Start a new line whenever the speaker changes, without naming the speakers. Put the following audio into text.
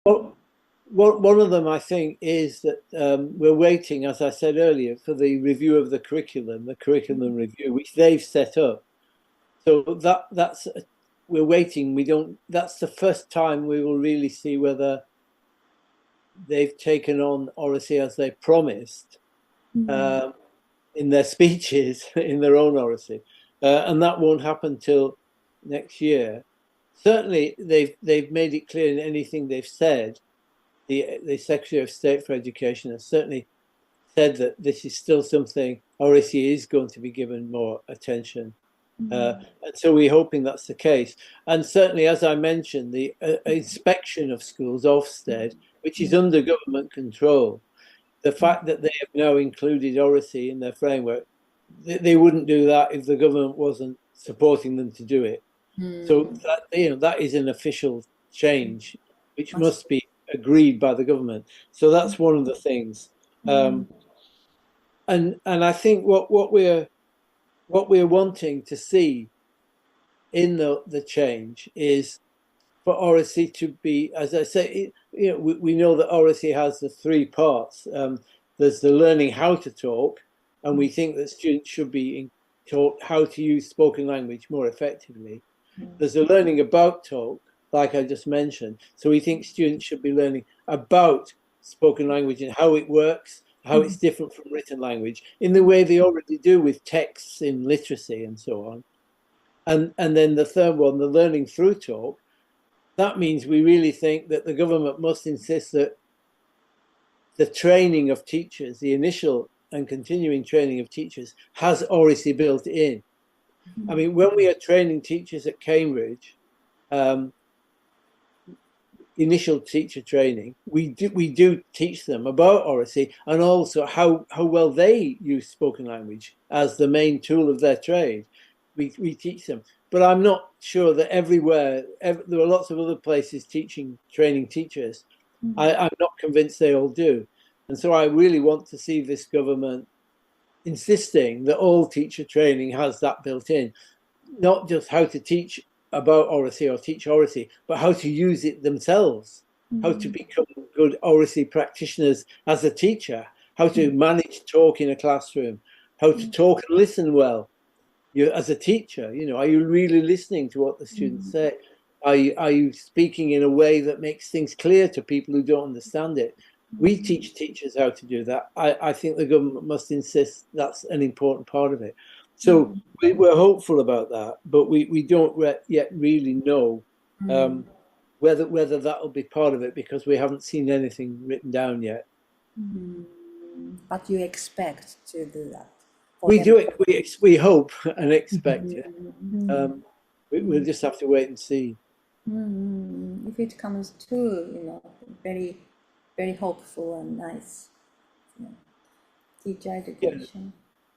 Well, one of them, I think, is that we're waiting, as I said earlier, for the review of the curriculum review, which they've set up. So that's we're waiting. That's the first time we will really see whether they've taken on Oracy as they promised in their speeches, in their own Oracy, and that won't happen till next year. Certainly, they've made it clear in anything they've said. The Secretary of State for Education has certainly said that this is still something Oracy is going to be given more attention. And so we're hoping that's the case. And certainly, as I mentioned, the inspection of schools, Ofsted, which is under government control, the fact that they have now included Oracy in their framework, they wouldn't do that if the government wasn't supporting them to do it. So that is an official change, which must be agreed by the government. So that's one of the things. And I think what we're wanting to see in the change is for Oracy to be, as I say, we know that Oracy has the three parts. There's the learning how to talk, and we think that students should be taught how to use spoken language more effectively. There's the learning about talk, like I just mentioned. So we think students should be learning about spoken language and how it works, how it's different from written language, in the way they already do with texts in literacy and so on. And then the third one, the learning through talk, that means we really think that the government must insist that the training of teachers, the initial and continuing training of teachers, has Oracy built in. I mean, when we are training teachers at Cambridge, initial teacher training, we do teach them about Oracy and also how well they use spoken language as the main tool of their trade. We teach them, but I'm not sure that everywhere. There are lots of other places training teachers. I'm not convinced they all do, and so I really want to see this government insisting that all teacher training has that built in, not just how to teach about Oracy or teach Oracy, but how to use it themselves, how to become good Oracy practitioners as a teacher, how to manage talk in a classroom, how to talk and listen well. As a teacher, are you really listening to what the students say? Are you speaking in a way that makes things clear to people who don't understand it? We teach teachers how to do that. I think the government must insist that's an important part of it. So we're hopeful about that, but we don't yet really know whether that will be part of it, because we haven't seen anything written down yet.
But you expect to do that?
We do it. We hope and expect it. We'll just have to wait and see.
If it comes to, very, very hopeful and nice teacher education.